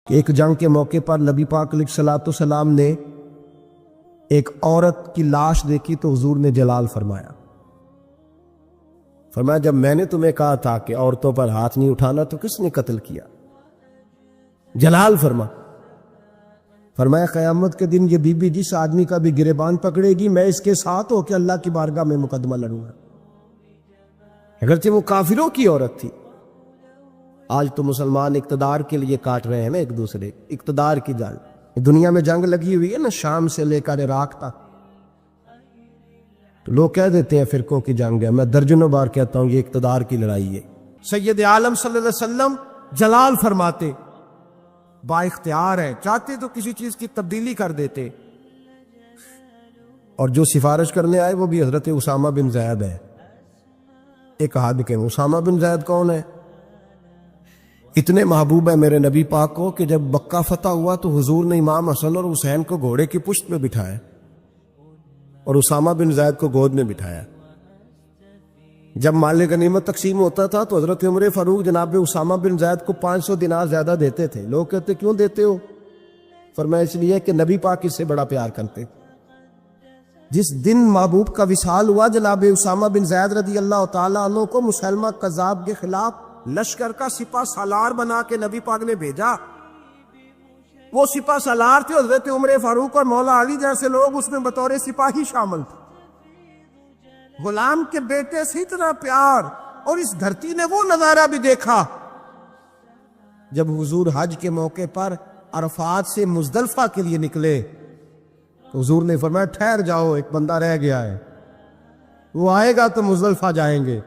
ایک جنگ کے موقع پر نبی پاک علیہ الصلوۃ والسلام نے ایک عورت کی لاش دیکھی تو حضور نے جلال فرمایا جب میں نے تمہیں کہا تھا کہ عورتوں پر ہاتھ نہیں اٹھانا تو کس نے قتل کیا؟ جلال فرمایا قیامت کے دن یہ بی بی جس آدمی کا بھی گریبان پکڑے گی میں اس کے ساتھ ہو کے اللہ کی بارگاہ میں مقدمہ لڑوں گا، اگرچہ وہ کافروں کی عورت تھی۔ آج تو مسلمان اقتدار کے لیے کاٹ رہے ہیں نا ایک دوسرے، اقتدار کی جنگ، دنیا میں جنگ لگی ہوئی ہے نا، شام سے لے کر عراق تک، تو لوگ کہہ دیتے ہیں فرقوں کی جنگ ہے، میں درجنوں بار کہتا ہوں یہ اقتدار کی لڑائی ہے۔ سید عالم صلی اللہ علیہ وسلم جلال فرماتے، با اختیار ہے، چاہتے تو کسی چیز کی تبدیلی کر دیتے، اور جو سفارش کرنے آئے وہ بھی حضرت اسامہ بن زید ہے۔ ایک ہاتھ کہ اسامہ بن زید کون ہے؟ اتنے محبوب ہے میرے نبی پاک کو کہ جب مکہ فتح ہوا تو حضور نے امام حسن اور حسین کو گھوڑے کی پشت میں بٹھایا اور اسامہ بن زید کو گود میں بٹھایا۔ جب مال غنیمت تقسیم ہوتا تھا تو حضرت عمر فاروق جناب اسامہ بن زید کو 500 دینار زیادہ دیتے تھے۔ لوگ کہتے کیوں دیتے ہو؟ فرمایا اس لیے کہ نبی پاک اس سے بڑا پیار کرتے۔ جس دن محبوب کا وصال ہوا جناب اسامہ بن زید رضی اللہ تعالیٰ عنہ کو مسلمہ کذاب کے خلاف لشکر کا سپہ سالار بنا کے نبی پاک نے بھیجا۔ وہ سپہ سالار تھے حضرت عمر فاروق اور مولا علی جیسے لوگ، اس میں بطور سپاہی شامل تھے۔ غلام کے بیٹے سے اتنا پیار، اور اس دھرتی نے وہ نظارہ بھی دیکھا جب حضور حج کے موقع پر عرفات سے مزدلفہ کے لیے نکلے تو حضور نے فرمایا ٹھہر جاؤ، ایک بندہ رہ گیا ہے، وہ آئے گا تو مزدلفہ جائیں گے۔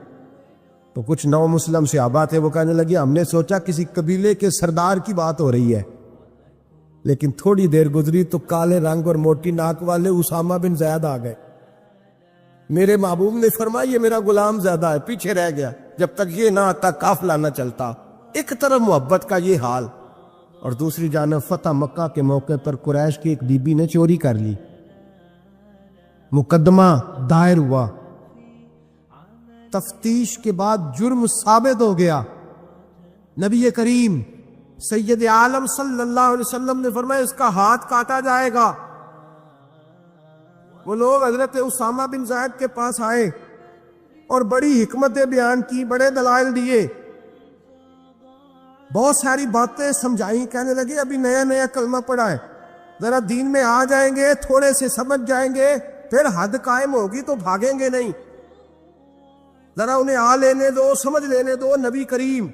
تو کچھ نو مسلم صحابہ تھے، وہ کہنے لگے ہم نے سوچا کسی قبیلے کے سردار کی بات ہو رہی ہے، لیکن تھوڑی دیر گزری تو کالے رنگ اور موٹی ناک والے اسامہ بن زید آ گئے۔ میرے محبوب نے فرمایا یہ میرا غلام زیادہ ہے، پیچھے رہ گیا، جب تک یہ نہ آتا قافلہ نہ چلتا۔ ایک طرف محبت کا یہ حال، اور دوسری جانب فتح مکہ کے موقع پر قریش کی ایک بی بی نے چوری کر لی، مقدمہ دائر ہوا، تفتیش کے بعد جرم ثابت ہو گیا۔ نبی کریم سید عالم صلی اللہ علیہ وسلم نے فرمایا اس کا ہاتھ کاٹا جائے گا۔ وہ لوگ حضرت اسامہ بن زید کے پاس آئے اور بڑی حکمتیں بیان کی، بڑے دلائل دیے، بہت ساری باتیں سمجھائیں، کہنے لگے ابھی نیا نیا کلمہ پڑھا ہے، ذرا دین میں آ جائیں گے، تھوڑے سے سمجھ جائیں گے، پھر حد قائم ہوگی تو بھاگیں گے نہیں، ذرا انہیں آ لینے دو، سمجھ لینے دو۔ نبی کریم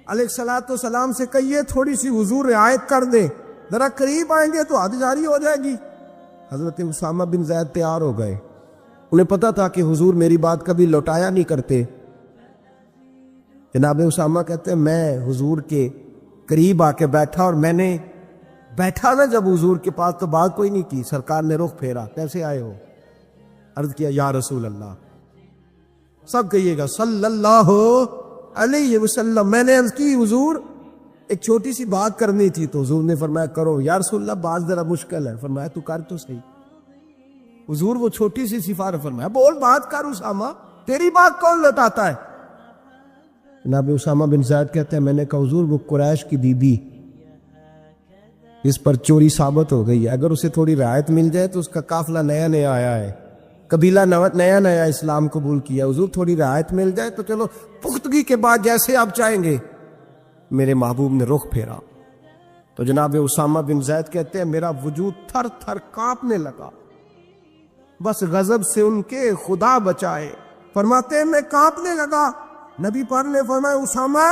علیہ الصلوۃ والسلام سے کہیے تھوڑی سی حضور رعایت کر دیں، ذرا قریب آئیں گے تو حد جاری ہو جائے گی۔ حضرت اسامہ بن زید تیار ہو گئے، انہیں پتا تھا کہ حضور میری بات کبھی لوٹایا نہیں کرتے۔ جناب اسامہ کہتے ہیں میں حضور کے قریب آ کے بیٹھا، اور میں نے بیٹھا نا جب حضور کے پاس تو بات کوئی نہیں کی، سرکار نے رخ پھیرا، کیسے آئے ہو؟ عرض کیا یا رسول اللہ، سب کہیے گا صلی اللہ علیہ وسلم۔ میں نے عرض کی حضور ایک چھوٹی سی بات کرنی تھی، تو حضور نے فرمایا کرو۔ یا رسول اللہ بات ذرا مشکل ہے، فرمایا تو کر تو صحیح۔ حضور وہ چھوٹی سی سفارش، فرمایا بول بات کر اسامہ، تیری بات کون لوٹاتا ہے؟ جناب اسامہ بن زید کہتے ہیں میں نے کہا حضور وہ قریش کی بی بی اس پر چوری ثابت ہو گئی ہے، اگر اسے تھوڑی رعایت مل جائے تو اس کا قافلہ نیا نیا آیا ہے، قبیلہ نیا نیا اسلام قبول کیا، حضور تھوڑی رعایت مل جائے تو چلو پختگی کے بعد جیسے آپ چاہیں گے۔ میرے محبوب نے رخ پھیرا تو جناب اسامہ بن زید کہتے ہیں میرا وجود تھر تھر کانپنے لگا، بس غضب سے ان کے خدا بچائے۔ فرماتے ہیں میں کانپنے لگا، نبی پاک نے فرمایا اسامہ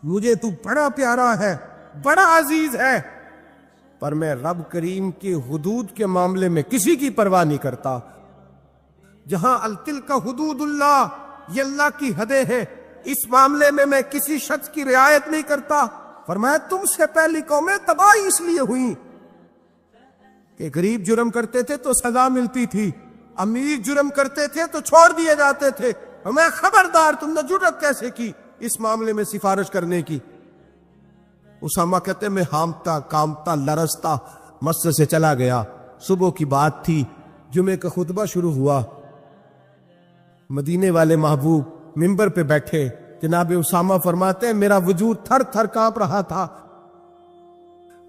مجھے تو بڑا پیارا ہے، بڑا عزیز ہے، پر میں رب کریم کی حدود کے معاملے میں کسی کی پرواہ نہیں کرتا۔ جہاں تلک حدود اللہ، یہ اللہ کی حدیں ہیں، اس معاملے میں کسی شخص کی رعایت نہیں کرتا۔ فرمایا تم سے پہلی قومیں تباہی اس لیے ہوئی کہ غریب جرم کرتے تھے تو سزا ملتی تھی، امیر جرم کرتے تھے تو چھوڑ دیے جاتے تھے۔ میں خبردار تم نے جرأت کیسے کی اس معاملے میں سفارش کرنے کی؟ اسامہ کہتے ہیں میں ہامتا کامتا لرزتا مسجد سے چلا گیا۔ صبح کی بات تھی، جمعے کا خطبہ شروع ہوا، مدینے والے محبوب منبر پہ بیٹھے، جناب اسامہ فرماتے ہیں میرا وجود تھر تھر کانپ رہا تھا،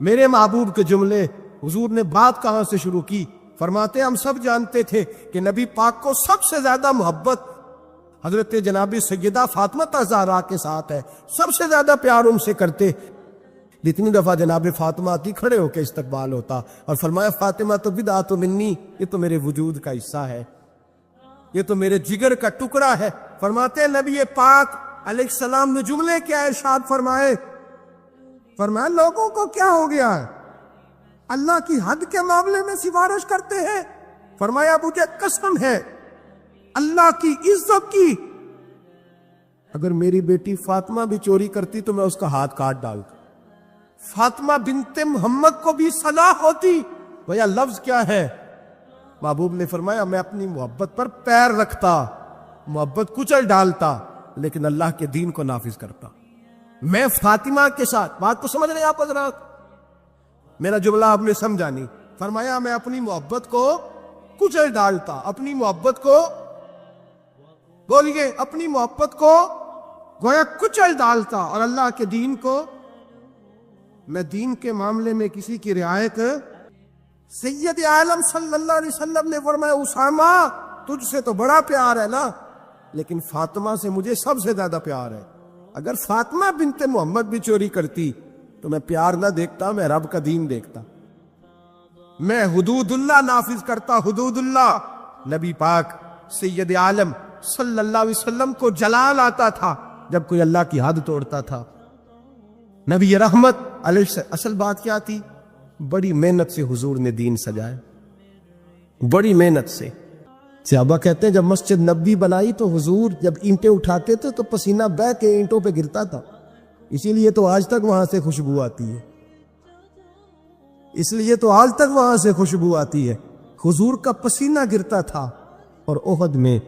میرے محبوب کے جملے حضور نے بات کہاں سے شروع کی؟ فرماتے ہم سب جانتے تھے کہ نبی پاک کو سب سے زیادہ محبت حضرت جناب سیدہ فاطمہ زہرا کے ساتھ ہے، سب سے زیادہ پیار ان سے کرتے۔ جتنی دفعہ جناب فاطمہ کی کھڑے ہو کے استقبال ہوتا اور فرمایا فاطمہ تو بدعت منی، یہ تو میرے وجود کا حصہ ہے، یہ تو میرے جگر کا ٹکڑا ہے۔ فرماتے ہیں نبی پاک علیہ السلام نے جملے کیا ارشاد فرمائے؟ فرمایا لوگوں کو کیا ہو گیا ہے، اللہ کی حد کے معاملے میں سفارش کرتے ہیں؟ فرمایا مجھے قسم ہے اللہ کی عزت کی، اگر میری بیٹی فاطمہ بھی چوری کرتی تو میں اس کا ہاتھ کاٹ ڈالتا۔ فاطمہ بنت محمد کو بھی صلاح ہوتی، بھیا لفظ کیا ہے؟ محبوب نے فرمایا میں اپنی محبت پر پیر رکھتا، محبت کچل ڈالتا، لیکن اللہ کے دین کو نافذ کرتا۔ میں فاطمہ کے ساتھ، بات کو سمجھ رہے ہیں آپ حضرات؟ میرا جملہ آپ نے سمجھا نہیں۔ فرمایا میں اپنی محبت کو کچل ڈالتا، اپنی محبت کو، بولیے، اپنی محبت کو گویا کچل ڈالتا، اور اللہ کے دین کو، میں دین کے معاملے میں کسی کی رعایت۔ سید عالم صلی اللہ علیہ وسلم نے فرمایا اسامہ تجھ سے تو بڑا پیار ہے نا، لیکن فاطمہ سے مجھے سب سے زیادہ پیار ہے۔ اگر فاطمہ بنت محمد بھی چوری کرتی تو میں پیار نہ دیکھتا، میں رب کا دین دیکھتا، میں حدود اللہ نافذ کرتا، حدود اللہ۔ نبی پاک سید عالم صلی اللہ علیہ وسلم کو جلال آتا تھا جب کوئی اللہ کی حد توڑتا تھا۔ نبی رحمت علیہ السلام، اصل بات کیا تھی؟ بڑی محنت سے حضور نے دین سجایا، بڑی محنت سے۔ صحابہ کہتے ہیں جب مسجد نبوی بنائی تو حضور جب اینٹیں اٹھاتے تھے تو پسینہ بہہ کے اینٹوں پہ گرتا تھا، اسی لیے تو آج تک وہاں سے خوشبو آتی ہے، اس لیے تو آج تک وہاں سے خوشبو آتی ہے۔ حضور کا پسینہ گرتا تھا، اور احد میں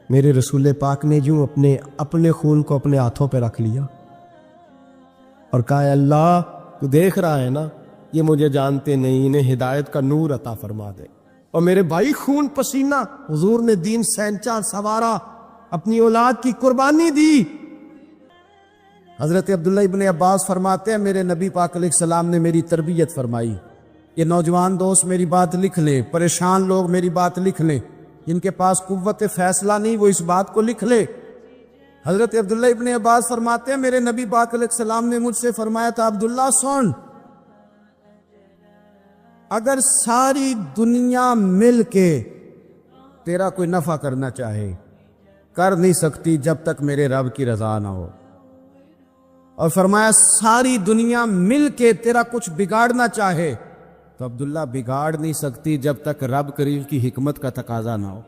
میرے رسول پاک نے یوں اپنے خون کو اپنے ہاتھوں پہ رکھ لیا اور کہا اے اللہ تو دیکھ رہا ہے نا، یہ مجھے جانتے نہیں، انہیں ہدایت کا نور عطا فرما دے۔ اور میرے بھائی خون پسینہ، حضور نے دین سینچا سوارا، اپنی اولاد کی قربانی دی۔ حضرت عبداللہ ابن عباس فرماتے ہیں میرے نبی پاک علیہ السلام نے میری تربیت فرمائی۔ یہ نوجوان دوست میری بات لکھ لیں، پریشان لوگ میری بات لکھ لیں، جن کے پاس قوت فیصلہ نہیں وہ اس بات کو لکھ لے۔ حضرت عبداللہ ابن عباس فرماتے ہیں میرے نبی پاک علیہ السلام نے مجھ سے فرمایا تھا عبداللہ سن، اگر ساری دنیا مل کے تیرا کوئی نفع کرنا چاہے کر نہیں سکتی جب تک میرے رب کی رضا نہ ہو، اور فرمایا ساری دنیا مل کے تیرا کچھ بگاڑنا چاہے تو عبداللہ بگاڑ نہیں سکتی جب تک رب کریم کی حکمت کا تقاضا نہ ہو۔